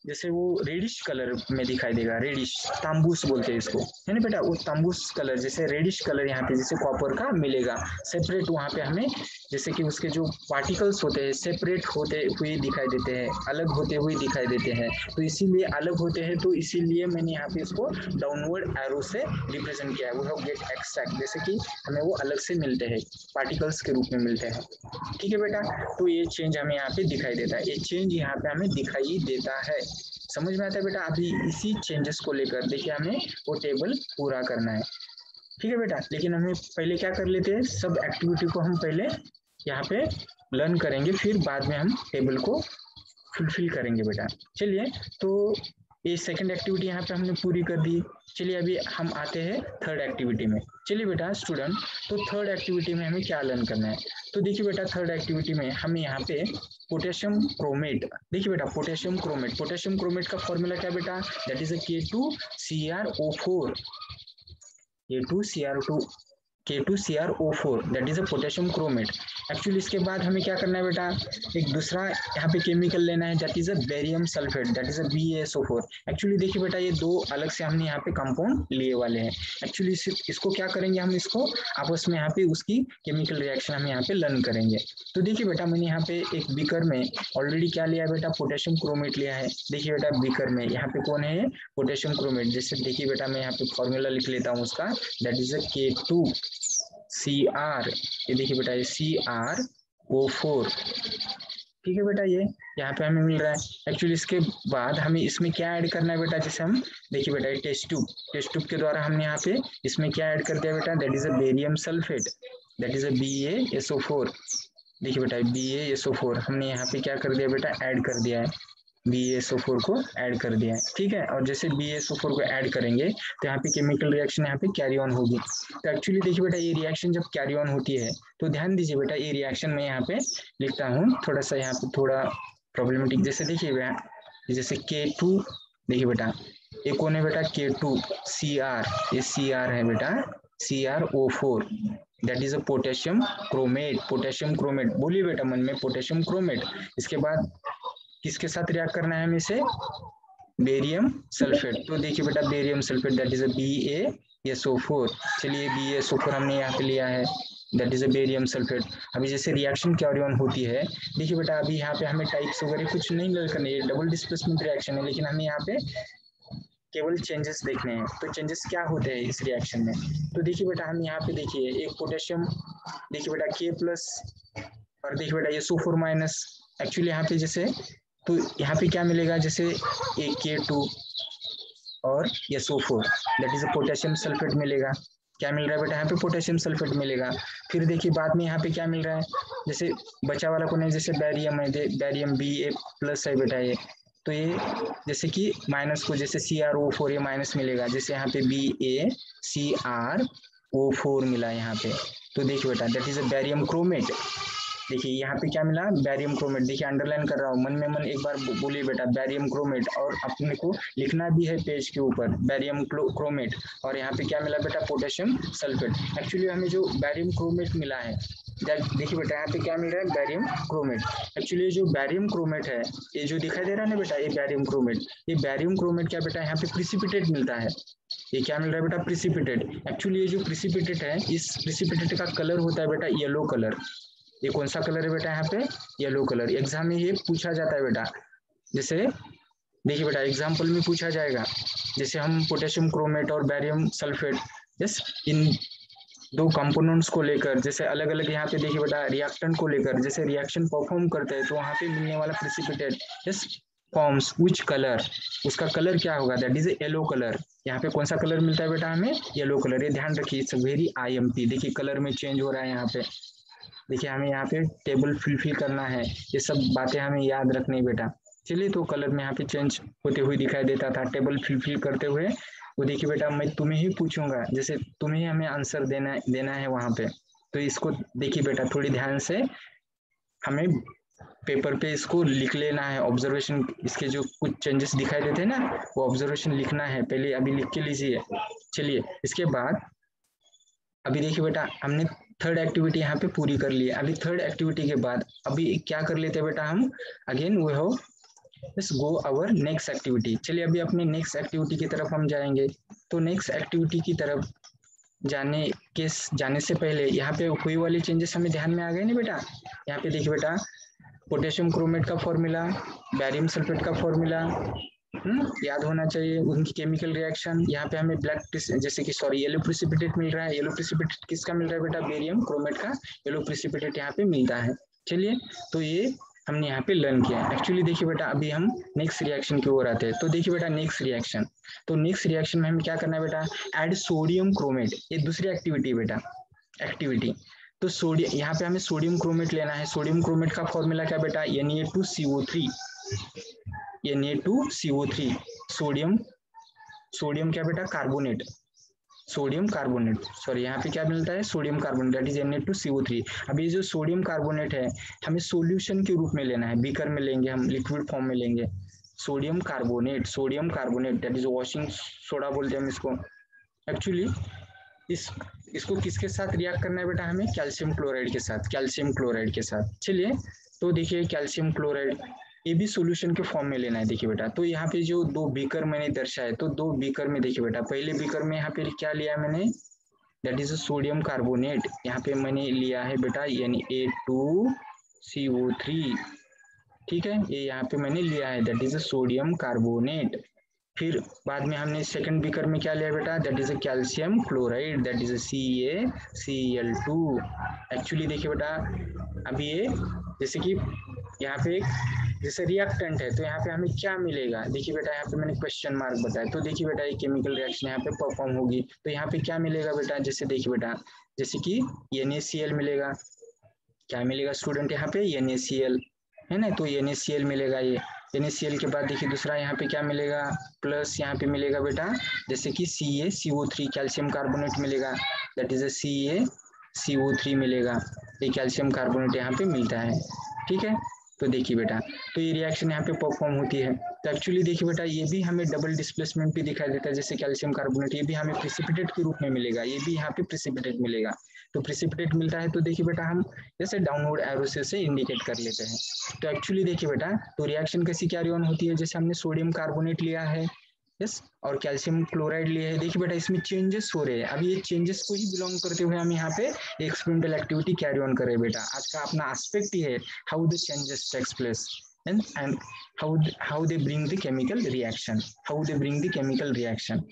जैसे वो रेडिश कलर में दिखाई देगा, रेडिश तांबूस बोलते हैं इसको, है ना बेटा, वो तांबूस कलर, जैसे रेडिश कलर यहाँ पे जैसे कॉपर का मिलेगा, सेपरेट वहाँ पे हमें, जैसे कि उसके जो पार्टिकल्स होते हैं सेपरेट होते हुए दिखाई देते हैं, अलग होते हुए दिखाई देते हैं। तो इसीलिए अलग होते हैं, तो इसीलिए मैंने यहाँ पे इसको डाउनवर्ड एरो से रिप्रेजेंट किया है। वो गेट एक्सट्रैक्ट, जैसे कि हमें वो अलग से मिलते हैं, पार्टिकल्स के रूप में मिलते हैं। ठीक है बेटा, तो ये चेंज हमें यहाँ पे दिखाई देता है, ये चेंज यहाँ पे हमें दिखाई देता है। समझ में आता है बेटा? अभी इसी चेंजेस को लेकर देखिए हमें वो टेबल पूरा करना है। ठीक है बेटा, लेकिन हमें पहले क्या कर लेते हैं, सब एक्टिविटी को हम पहले यहाँ पे लर्न करेंगे, फिर बाद में हम टेबल को फुलफिल करेंगे बेटा। चलिए, तो ये सेकंड एक्टिविटी यहाँ पे हमने पूरी कर दी। चलिए अभी हम आते हैं थर्ड एक्टिविटी में। चलिए बेटा स्टूडेंट, तो थर्ड एक्टिविटी में हमें क्या लर्न करना है, तो देखिए बेटा थर्ड एक्टिविटी में हमें यहाँ पे पोटेशियम क्रोमेट, देखिए बेटा पोटेशियम क्रोमेट का फॉर्मूला क्या बेटा, that is K2CrO4, K2CrO4 that is a potassium chromate. Actually इसके बाद हमें क्या करना है बेटा, एक दूसरा यहाँ पे केमिकल लेना है, that is a barium sulphate, that is a BaSO4। Actually देखिए बेटा ये दो अलग से हमने यहाँ पे कंपाउंड लिए वाले हैं। एक्चुअली इसको क्या करेंगे, हम इसको आपस में यहाँ पे उसकी केमिकल रिएक्शन हम यहाँ पे लर्न करेंगे। तो देखिए बेटा मैंने यहाँ पे एक बीकर में ऑलरेडी क्या लिया है बेटा, पोटेशियम क्रोमेट लिया है। देखिए बेटा बीकर में यहाँ पे कौन है, पोटेशियम क्रोमेट। जैसे देखिए बेटा मैं यहाँ पे फॉर्मूला लिख लेता हूँ उसका, दैट इज अ K2Cr, ये देखिए बेटा ये CrO4। ठीक है बेटा, ये यहाँ पे हमें मिल रहा है। एक्चुअली इसके बाद हमें इसमें क्या ऐड करना है बेटा, जैसे हम देखिए बेटा ये टेस्ट ट्यूब के द्वारा हमने यहाँ पे इसमें क्या ऐड कर दिया बेटा, that is a barium sulphate, that is a BaSO4। देखिए बेटा BaSO4 हमने यहाँ पे क्या कर दिया बेटा, ऐड कर दिया है, BaSO4 को ऐड कर दिया है। ठीक है, और जैसे BaSO4 को ऐड करेंगे तो यहाँ पे केमिकल रिएक्शन यहाँ पे कैरी ऑन होगी। तो एक्चुअली देखिए बेटा ये रिएक्शन जब कैरी ऑन होती है तो ध्यान दीजिए बेटा, ये रिएक्शन मैं यहाँ पे लिखता हूँ थोड़ा सा, यहाँ पे थोड़ा प्रॉब्लमेटिक। जैसे देखिए जैसे K2, देखिए बेटा ये कौन है बेटा, K2Cr, ये Cr है बेटा, CrO4 that is a potassium chromate. बोलिए बेटा मन में, पोटेशियम क्रोमेट। इसके बाद किसके साथ रिएक्ट करना है हमें इसे, बेरियम सल्फेट। तो देखिए बेटा barium sulphate that is a BaSO4। चलिए BaSO4 हमने यहाँ पे लिया है, that is a barium sulphate. अभी जैसे रिएक्शन कैरी ऑन होती है, देखिए बेटा अभी यहाँ पे हमें टाइप्स वगैरह कुछ नहीं लर्न करने, ये डबल डिस्प्लेसमेंट रिएक्शन है, लेकिन हमें यहाँ पे केवल चेंजेस देखने हैं। तो चेंजेस क्या होते हैं इस रिएक्शन में, तो देखिए बेटा हम यहाँ पे देखिए एक पोटेशियम, देखिए बेटा K+ और देखिए बेटा ये SO4 माइनस। एक्चुअली यहाँ पे जैसे, तो यहाँ पे क्या मिलेगा, जैसे एक K2 और ये SO4 that is a potassium sulphate मिलेगा। क्या मिल रहा है बेटा, यहाँ पे पोटेशियम सल्फेट मिलेगा। फिर देखिए बाद में यहाँ पे क्या मिल रहा है, जैसे बचा वाला को नहीं, जैसे बैरियम है, बैरियम Ba+ है बेटा ये, तो ये जैसे कि माइनस को, जैसे CrO4 ये माइनस मिलेगा, जैसे यहाँ पे BaCrO4 मिला यहाँ पे। तो देखिए बेटा that is a barium chromate. देखिए यहाँ पे क्या मिला, बैरियम क्रोमेट। देखिए अंडरलाइन कर रहा हूँ, मन में मन एक बार बोलिए बेटा, बैरियम क्रोमेट, और अपने को लिखना भी है पेज के ऊपर बैरियम क्रोमेट। और यहाँ पे क्या मिला बेटा, पोटेशियम सल्फेट। एक्चुअली हमें जो बैरियम क्रोमेट मिला है, देखिए बेटा यहाँ पे क्या मिल रहा है, बैरियम क्रोमेट। एक्चुअली जो बैरियम क्रोमेट है, ये जो दिखाई दे रहा है ना बेटा, ये बैरियम क्रोमेट, ये बैरियम क्रोमेट क्या बेटा यहाँ पे प्रिसिपिटेट मिलता है। ये क्या मिल रहा है बेटा, प्रिसिपिटेट। एक्चुअली ये जो प्रिसिपिटेट है, इस प्रिसिपिटेट का कलर होता है बेटा येलो कलर। ये कौन सा कलर है बेटा यहाँ पे, येलो कलर। एग्जाम में ये पूछा जाता है बेटा, जैसे देखिए बेटा एग्जाम्पल में पूछा जाएगा, जैसे हम पोटेशियम क्रोमेट और बैरियम सल्फेट, यस, इन दो कंपोनेंट्स को लेकर जैसे अलग अलग यहाँ पे देखिए बेटा रिएक्टेंट को लेकर जैसे रिएक्शन परफॉर्म करते हैं, तो वहाँ पे मिलने वाला precipitate yes forms which colour, उसका कलर क्या होगा, दैट इज येलो कलर। यहाँ पे कौन सा कलर मिलता है बेटा हमें, येलो कलर। ये ध्यान रखिए, इट्स वेरी IMP। देखिए कलर में चेंज हो रहा है यहाँ पे। देखिए हमें यहाँ पे टेबल फिल करना है, ये सब बातें हमें याद रखनी बेटा। चलिए, तो कलर में यहाँ पे चेंज होते हुए दिखाई देता था टेबल फिल करते हुए। वो देखिए बेटा मैं तुम्हें ही पूछूंगा, जैसे तुम्हें ही हमें आंसर देना है वहां पे। तो इसको देखिए बेटा थोड़ी ध्यान से हमें पेपर पे इसको लिख लेना है। ऑब्जर्वेशन इसके जो कुछ चेंजेस दिखाई देते हैं ना, वो ऑब्जर्वेशन लिखना है पहले, अभी लिख के लीजिए। चलिए इसके बाद अभी देखिए बेटा हमने थर्ड एक्टिविटी यहाँ पे पूरी कर ली है। अभी थर्ड एक्टिविटी के बाद अभी क्या कर लेते हैं बेटा हम, again we have let's go our next activity. चलिए अभी अपने नेक्स्ट एक्टिविटी की तरफ हम जाएंगे। तो नेक्स्ट एक्टिविटी की तरफ जाने से पहले यहाँ पे हुई वाली चेंजेस हमें ध्यान में आ गए ना बेटा। यहाँ पे देखिए बेटा पोटेशियम क्रोमेट का फॉर्मूला, बैरियम सल्फेट का फॉर्मूला याद होना चाहिए, उनकी केमिकल रिएक्शन। यहाँ पे हमें ब्लैक जैसे कि सॉरी येलो प्रिसिपिटेट मिल रहा है। येलो प्रिसिपिटेट किसका मिल रहा है बेटा, बेरियम क्रोमेट का येलो प्रिसिपिटेट यहाँ पे मिलता है। चलिए तो ये हमने यहाँ पे लर्न किया। एक्चुअली देखिए बेटा अभी हम नेक्स्ट रिएक्शन की ओर आते हैं। तो देखिए बेटा नेक्स्ट रिएक्शन, तो नेक्स्ट रिएक्शन में हमें क्या करना है बेटा, ऐड सोडियम क्रोमेट। ये दूसरी एक्टिविटी है बेटा, एक्टिविटी। तो सोडियम यहाँ पे हमें सोडियम क्रोमेट लेना है। सोडियम क्रोमेट का फॉर्मूला क्या बेटा, Na2CO3। Na2CO3 सोडियम क्या बेटा, कार्बोनेट, सोडियम कार्बोनेट, सॉरी यहाँ पे क्या मिलता है, sodium carbonate, that is Na2CO3। अब ये जो सोडियम कार्बोनेट है हमें सॉल्यूशन के रूप में लेना है, बीकर में लेंगे हम, लिक्विड फॉर्म में लेंगे। Sodium carbonate that is washing soda बोलते हैं हम इसको। एक्चुअली इसको किसके साथ रिएक्ट करना है बेटा, हमें कैल्शियम क्लोराइड के साथ, कैल्शियम क्लोराइड के साथ। चलिए तो देखिए कैल्शियम क्लोराइड ये भी सॉल्यूशन के फॉर्म में लेना है। देखिए बेटा तो यहाँ पे जो दो बीकर मैंने दर्शाए, तो दो बीकर में देखिए बेटा, पहले बीकर में यहाँ पे क्या लिया मैंने, दैट इज सोडियम कार्बोनेट। यहाँ पे मैंने लिया है बेटा Na2CO3, ठीक है, ये यहाँ पे मैंने लिया है, दैट इज सोडियम कार्बोनेट। फिर बाद में हमने सेकंड बीकर में क्या लिया बेटा, that is calcium chloride, that is CaCl2। Actually देखिए बेटा अभी ये जैसे कि यहाँ पे एक जैसे रिएक्टेंट है, तो यहाँ पे हमें क्या मिलेगा, देखिए बेटा यहाँ पे मैंने क्वेश्चन मार्क बताया। तो देखिए बेटा ये केमिकल रिएक्शन यहाँ पे परफॉर्म होगी, तो यहाँ पे क्या मिलेगा बेटा, जैसे देखिए बेटा जैसे कि NaCl मिलेगा। क्या मिलेगा स्टूडेंट यहाँ पे, NaCl है ना, तो NaCl मिलेगा। ये NaCl के बाद देखिए दूसरा यहाँ पे क्या मिलेगा, प्लस यहाँ पे मिलेगा बेटा जैसे कि CaCO3 कैल्शियम कार्बोनेट मिलेगा, दैट इज CaCO3 मिलेगा। ये कैल्शियम कार्बोनेट यहाँ पे मिलता है, ठीक है। तो देखिए बेटा तो ये रिएक्शन यहाँ पे परफॉर्म होती है। तो एक्चुअली देखिए बेटा ये भी हमें डबल डिस्प्लेसमेंट भी दिखाई देता है, जैसे कैल्शियम कार्बोनेट, ये भी हमें प्रिसिपिटेट के रूप में मिलेगा, ये भी यहाँ पे प्रिसिपिटेट मिलेगा। तो प्रिसिपिटेट मिलता है तो देखिए बेटा हम जैसे डाउनवर्ड एरो से इंडिकेट कर लेते हैं। तो एक्चुअली देखिए बेटा तो रिएक्शन कैसी कैरी ऑन होती है, जैसे हमने सोडियम कार्बोनेट लिया है यस और कैल्शियम क्लोराइड लिया है। देखिए बेटा इसमें चेंजेस हो रहे हैं, अभी ये चेंजेस को ही बिलोंग करते हुए हम यहाँ पे एक्सपेरिमेंटल एक्टिविटी कैरी ऑन करें बेटा। आज का अपना एस्पेक्ट ही है how the changes takes place and how they bring the chemical reaction,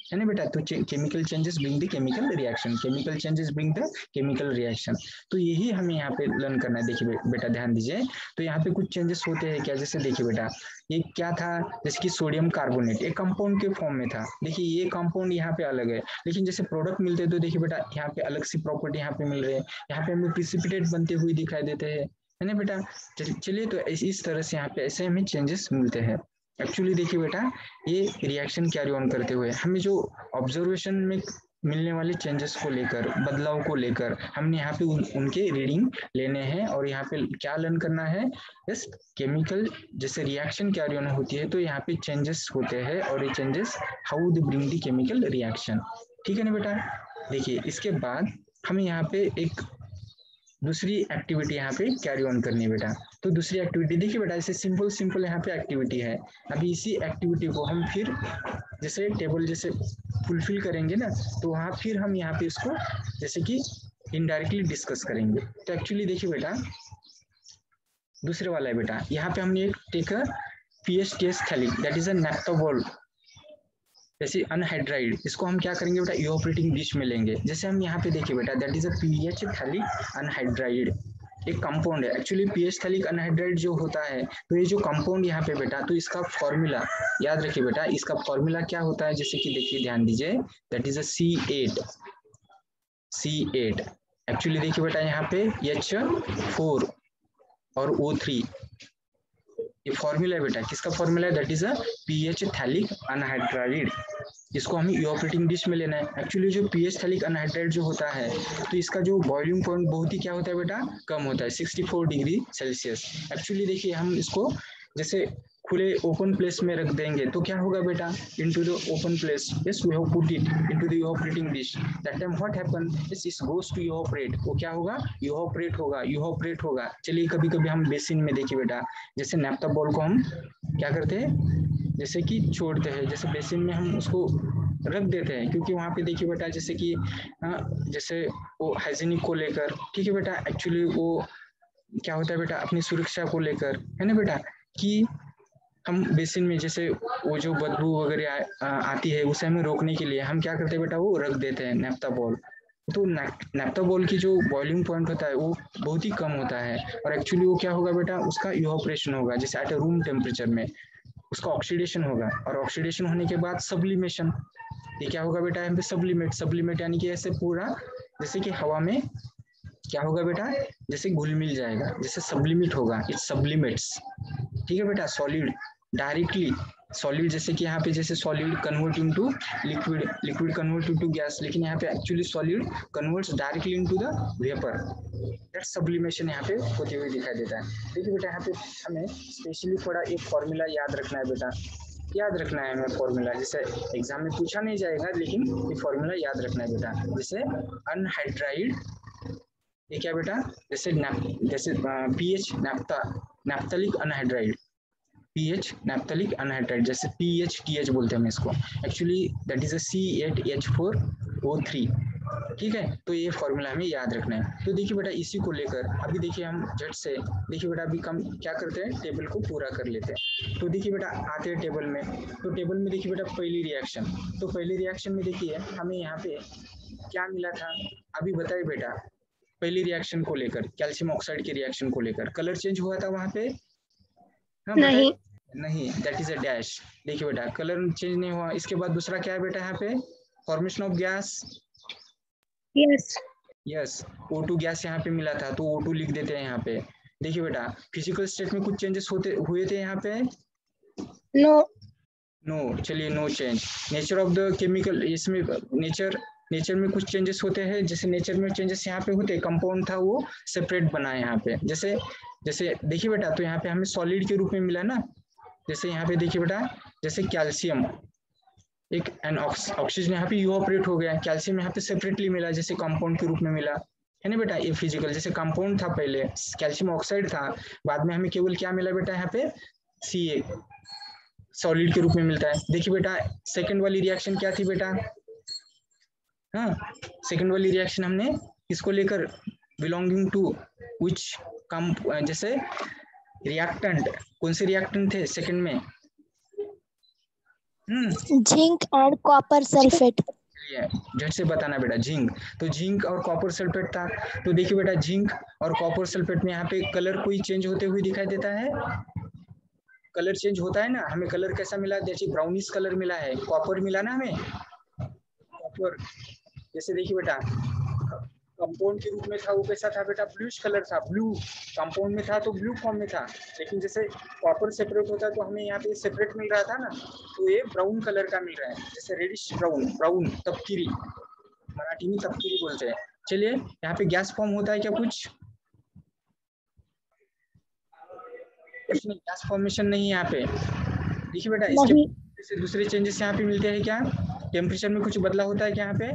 है ना बेटा। तो chemical changes bring the chemical reaction, chemical changes bring the chemical reaction। तो यही हमें यहाँ पे लर्न करना है। देखिए बेटा ध्यान दीजिए, तो यहाँ पे कुछ चेंजेस होते हैं क्या, जैसे देखिए बेटा ये क्या था, जैसे कि सोडियम कार्बोनेट एक कंपाउंड के फॉर्म में था। देखिए ये कंपाउंड यहाँ पे अलग है, लेकिन जैसे प्रोडक्ट मिलते हैं तो देखिए बेटा यहाँ पे अलग सी प्रॉपर्टी यहाँ पे मिल रही है, यहाँ पे हमें प्रिसिपिटेट बनते हुए दिखाई देते हैं, है ना बेटा। चलिए तो इस तरह से यहाँ पे ऐसे हमें चेंजेस मिलते हैं। एक्चुअली देखिए बेटा ये रिएक्शन कैरी ऑन करते हुए हमें जो ऑब्जर्वेशन में मिलने वाले चेंजेस को लेकर, बदलाव को लेकर हमने यहाँ पे उनके रीडिंग लेने हैं और यहाँ पे क्या लर्न करना है, यस केमिकल जैसे रिएक्शन कैरी ऑन होती है तो यहाँ पे चेंजेस होते हैं और ये changes how they bring the chemical reaction. ठीक है ना बेटा। देखिए इसके बाद हमें यहाँ पे एक दूसरी एक्टिविटी यहाँ पे कैरी ऑन करनी है बेटा। तो दूसरी एक्टिविटी देखिए बेटा, ऐसे सिंपल सिंपल यहाँ पे एक्टिविटी है। अभी इसी एक्टिविटी को हम फिर जैसे टेबल जैसे फुलफिल करेंगे ना, तो वहाँ फिर हम यहाँ पे इसको जैसे कि इनडायरेक्टली डिस्कस करेंगे। तो एक्चुअली देखिए बेटा, दूसरे वाला है बेटा, यहाँ पे हमने एक take PHTS phthalic that is a naphthol जैसे अनहाइड्राइड, इसको हम क्या करेंगे बेटा, इवापोरेटिंग डिश में लेंगे। जैसे हम यहाँ पे देखिए बेटा, that is a pH phthalic anhydride, एक कंपाउंड है एक्चुअली। पीएच थैलिक अनहाइड्राइड जो होता है, तो ये जो कंपाउंड यहाँ पे बेटा, तो इसका फॉर्मूला याद रखिए बेटा, इसका फॉर्मूला क्या होता है, जैसे कि देखिए ध्यान दीजिए, that is a C8 actually देखिए बेटा, यहाँ पे H4 और O3 ये फॉर्मूला है बेटा, किसका फॉर्मूला है, that is a pH phthalic anhydride. इसको हमें इवापोरेटिंग डिश में लेना है। एक्चुअली जो पीएच थैलिक अनहाइड्राइड जो होता है, तो इसका जो बॉइलिंग पॉइंट बहुत ही क्या होता है बेटा, कम होता है, 64 डिग्री सेल्सियस। एक्चुअली देखिए हम इसको जैसे खुले ओपन प्लेस में रख देंगे तो क्या होगा बेटा, into the open place, yes we have put it into the evaporating dish, that time what happen, this goes to evaporate, वो क्या होगा, इवापोरेट होगा। चलिए कभी कभी हम बेसिन में देखिए बेटा, जैसे नैप्था बॉल को हम क्या करते हैं, जैसे कि छोड़ते हैं, जैसे बेसिन में हम उसको रख देते हैं, क्योंकि वहां पे देखिए बेटा जैसे कि जैसे वो हाइजीनिक को लेकर, ठीक है बेटा, एक्चुअली वो क्या होता है बेटा, अपनी सुरक्षा को लेकर, है ना बेटा, कि हम बेसिन में जैसे वो जो बदबू वगैरह आती है उसे हमें रोकने के लिए हम क्या करते हैं बेटा, वो रख देते हैं नैप्था बॉल। तो नैप्था बॉल की जो बॉइलिंग पॉइंट होता है वो बहुत ही कम होता है, और एक्चुअली वो क्या होगा बेटा, उसका इवापोरेशन होगा जैसे एट अ रूम टेम्परेचर में, उसका ऑक्सीडेशन होगा, और ऑक्सीडेशन होने के बाद सब्लिमेशन, ये क्या होगा बेटा, यहाँ पे सब्लिमेट यानी कि ऐसे पूरा जैसे कि हवा में क्या होगा बेटा, जैसे घुल मिल जाएगा, जैसे सब्लिमेट होगा, इट सब्लिमेट्स। ठीक है बेटा, सॉलिड डायरेक्टली सॉलिड, जैसे कि यहाँ पे जैसे solid convert into liquid, liquid convert into gas, लेकिन यहाँ पे actually solid converts directly into the vapour, that sublimation यहाँ पे होते हुए दिखाई देता है। देखिए बेटा, यहाँ पे हमें स्पेशली थोड़ा एक फॉर्मूला याद रखना है बेटा, याद रखना है हमें फॉर्मूला, जैसे एग्जाम में पूछा नहीं जाएगा लेकिन ये फॉर्मूला याद रखना है बेटा। जैसे अनहाइड्राइड, ये क्या बेटा, जैसे पीएच नैप्थेलिक अनहाइड्राइड, पीएच नैप्थेलिक अनहाइड्राइड, जैसे PHTH बोलते हैं हम इसको, actually that is a C8H4O3। ठीक है, तो ये फॉर्मूला हमें याद रखना है। तो देखिए बेटा, इसी को लेकर अभी देखिए हम झट से देखिए बेटा, अभी हम क्या करते हैं, टेबल को पूरा कर लेते हैं। तो देखिए बेटा, आते हैं टेबल में, तो टेबल में देखिए बेटा पहली रिएक्शन, तो पहली रिएक्शन में देखिए हमें यहाँ पे क्या मिला था, अभी बताइए बेटा, पहली रिएक्शन को लेकर, कैल्शियम ऑक्साइड की रिएक्शन को लेकर कलर चेंज हुआ था वहां पे, हाँ बताइए, नहीं, दैट इज अ डैश। देखिए बेटा कलर चेंज नहीं हुआ। इसके बाद दूसरा क्या है बेटा, यहाँ पे formation of gas, yes O2 gas यहाँ पे मिला था, तो O2 लिख देते हैं यहाँ पे। देखिए बेटा, फिजिकल स्टेट में कुछ चेंजेस होते हुए थे यहाँ पे, नो चलिए no change. Nature of the chemical, इसमें नेचर में कुछ चेंजेस होते हैं, जैसे नेचर में चेंजेस यहाँ पे होते, कंपाउंड था वो सेपरेट बना है यहाँ पे, जैसे जैसे देखिए बेटा, तो यहाँ पे हमें सॉलिड के रूप में मिला ना, जैसे यहाँ पे देखिए बेटा, जैसे कैल्शियम एक एन ऑक्सीजन यहाँ पे इवापोरेट हो गया, कैल्शियम यहाँ पे सेपरेटली मिला जैसे कंपाउंड के रूप में मिला, है ना बेटा। ये फिजिकल जैसे कंपाउंड था पहले, कैल्शियम ऑक्साइड था, बाद में हमें केवल क्या मिला बेटा, यहाँ पे Ca सॉलिड के रूप में मिलता है। देखिए बेटा, सेकंड वाली रिएक्शन क्या थी बेटा, हाँ सेकंड वाली रिएक्शन हमने इसको लेकर बिलोंगिंग टू विच कम, जैसे रिएक्टेंट, कौन से रिएक्टेंट थे सेकंड में, जिंक एंड कॉपर सल्फेट। झट से बताना बेटा, जिंक, तो जिंक और कॉपर सल्फेट था। तो देखिए बेटा, जिंक और कॉपर सल्फेट में यहाँ पे कलर कोई चेंज होते हुए दिखाई देता है, कलर चेंज होता है ना, हमें कलर कैसा मिला, जैसे ब्राउनिश कलर मिला है, कॉपर मिला ना हमें, कॉपर, जैसे देखिए बेटा कंपाउंड के रूप में था वो कैसा था बेटा, ब्लूइश कलर था, ब्लू कंपाउंड में था तो ब्लू फॉर्म में था, लेकिन जैसे कॉपर सेपरेट होता है तो हमें यहाँ पे सेपरेट मिल रहा था ना, तो ये ब्राउन कलर का मिल रहा है, जैसे रेडिश ब्राउन, ब्राउन तपकिरी, मराठी में तपकिरी बोलते हैं। चलिए यहाँ पे गैस फॉर्म होता है क्या कुछ नहीं, गैस फॉर्मेशन नहीं है यहाँ पे। देखिए बेटा इसके से दूसरे चेंजेस यहाँ पे मिलते हैं क्या, टेम्परेचर में कुछ बदलाव होता है क्या यहाँ पे,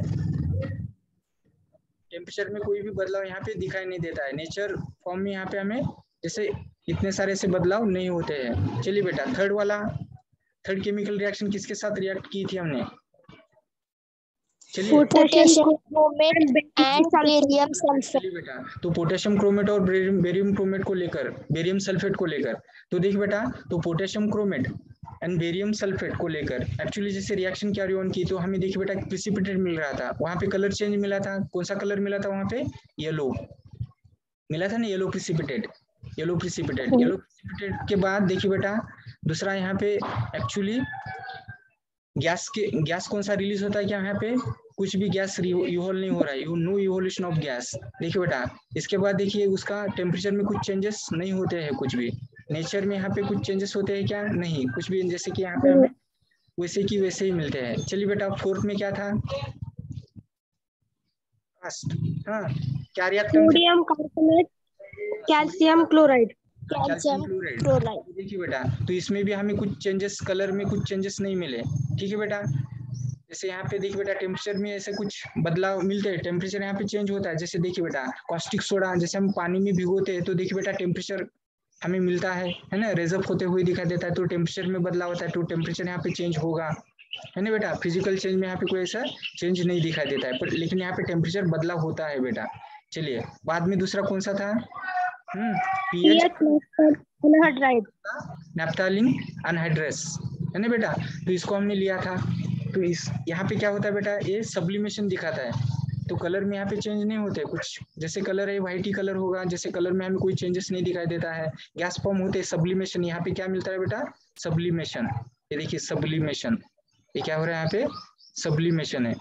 टेम्परेचर में कोई भी बदलाव यहाँ पे दिखाई नहीं देता है। नेचर फॉर्म में यहाँ पे हमें जैसे इतने सारे से बदलाव नहीं होते हैं। चलिए बेटा थर्ड वाला, थर्ड केमिकल रिएक्शन किसके साथ रिएक्ट की थी हमने, चलिए potassium chromate and barium sulphate. चलिए बेटा तो पोटेशियम क्रोमेट और बेरियम क्रोमेट को लेकर, बेरियम सल्फेट को लेकर, तो देखिए बेटा तो potassium chromate and barium sulphate को लेकर एक्चुअली जैसे रिएक्शन कैरी ऑन की तो हमें देखिए बेटा प्रिसिपिटेट मिल रहा था, वहां पे कलर चेंज मिला था। कौन सा कलर मिला था वहां पे, येलो मिला था ना, yellow precipitate, yellow precipitate. Yellow precipitate के बाद देखिए बेटा दूसरा यहाँ पे एक्चुअली गैस कौन सा रिलीज होता है क्या, यहाँ पे कुछ भी गैस यूहोल नहीं हो रहा है, नो यूहोलेशन ऑफ गैस। देखिए बेटा इसके बाद देखिए उसका टेम्परेचर में कुछ चेंजेस नहीं होते हैं, कुछ भी नेचर में यहाँ पे कुछ चेंजेस होते हैं क्या, नहीं कुछ भी, जैसे कि यहाँ पे हमें वैसे की वैसे ही मिलते हैं। चलिए बेटा फोर्थ में क्या था, हाँ क्या reactant, sodium carbonate, calcium chloride, calcium chloride. देखिए बेटा तो इसमें भी हमें कुछ चेंजेस, कलर में कुछ चेंजेस नहीं मिले। ठीक है बेटा, जैसे यहाँ पे देखिए बेटा टेम्परेचर में ऐसे कुछ बदलाव मिलते हैं, टेम्परेचर यहाँ पे चेंज होता है। जैसे देखिए बेटा कॉस्टिक सोडा जैसे हम पानी में भिगोते हैं तो देखिए बेटा टेम्परेचर हमें मिलता है ना, रेजअप होते हुए दिखाई देता है, तो टेम्परेचर में बदलाव होता है, तो टेम्परेचर यहाँ पे चेंज होगा, है ना बेटा। फिजिकल चेंज में यहाँ पे कोई ऐसा चेंज नहीं दिखाई देता है, पर लेकिन यहाँ पे टेम्परेचर बदलाव होता है बेटा। चलिए बाद में दूसरा कौन सा था, पीएच नैप्थालीन अनहाइड्रेस, है ना बेटा, तो इसको हमने लिया था। तो इस यहाँ पे क्या होता है बेटा, ये सब्लिमेशन दिखाता है, तो कलर में यहाँ पे चेंज नहीं होते कुछ, जैसे कलर है व्हाइट ही कलर होगा, जैसे कलर में हमें कोई चेंजेस नहीं दिखाई देता है। गैस फॉर्म होते हैं, सब्लिमेशन, यहाँ पे क्या मिलता है बेटा, सब्लिमेशन। ये देखिए सब्लिमेशन, ये क्या हो रहा है यहाँ पे, सब्लिमेशन है,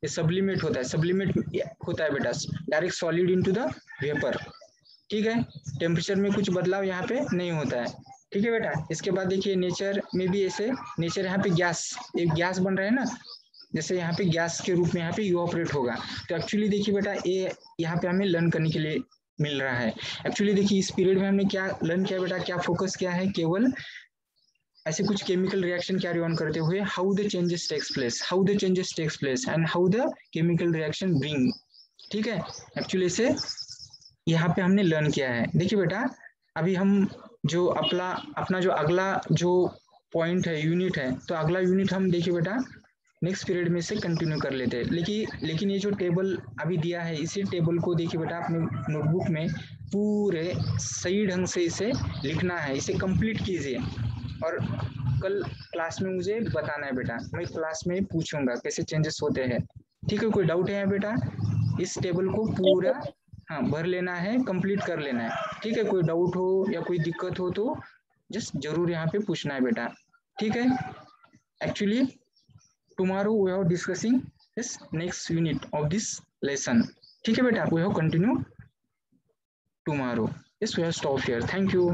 ये सब्लिमेट होता है, सब्लिमेट होता है बेटा direct solid into the vapour. ठीक है, टेम्परेचर में कुछ बदलाव यहाँ पे नहीं होता है। ठीक है बेटा, इसके बाद देखिए नेचर में भी ऐसे, नेचर यहाँ पे गैस, एक गैस बन रहा है ना, जैसे यहाँ पे गैस के रूप में यहाँ पे इवापोरेट होगा। तो एक्चुअली देखिए बेटा ये यहाँ पे हमें लर्न करने के लिए मिल रहा है। एक्चुअली देखिए इस पीरियड में हमने क्या लर्न किया बेटा, क्या फोकस किया है, केवल ऐसे कुछ केमिकल रिएक्शन कैरी ऑन करते हुए how the changes takes place, how the changes takes place and how the chemical reaction bring. ठीक है, एक्चुअली से यहाँ पे हमने लर्न किया है। देखिए बेटा अभी हम जो अपना जो अगला जो पॉइंट है, यूनिट है, तो अगला यूनिट हम देखिए बेटा नेक्स्ट पीरियड में से कंटिन्यू कर लेते हैं। लेकिन ये जो टेबल अभी दिया है, इसी टेबल को देखिए बेटा अपने नोटबुक में पूरे सही ढंग से इसे लिखना है, इसे कंप्लीट कीजिए और कल क्लास में मुझे बताना है बेटा, मैं क्लास में पूछूंगा कैसे चेंजेस होते हैं। ठीक है, कोई डाउट है बेटा, इस टेबल को पूरा हाँ भर लेना है, कंप्लीट कर लेना है। ठीक है, कोई डाउट हो या कोई दिक्कत हो तो जस्ट जरूर यहाँ पे पूछना है बेटा। ठीक है, actually tomorrow we are discussing this next unit of this lesson. ठीक है बेटा, we have continue tomorrow. Yes, we have stop here. Thank you.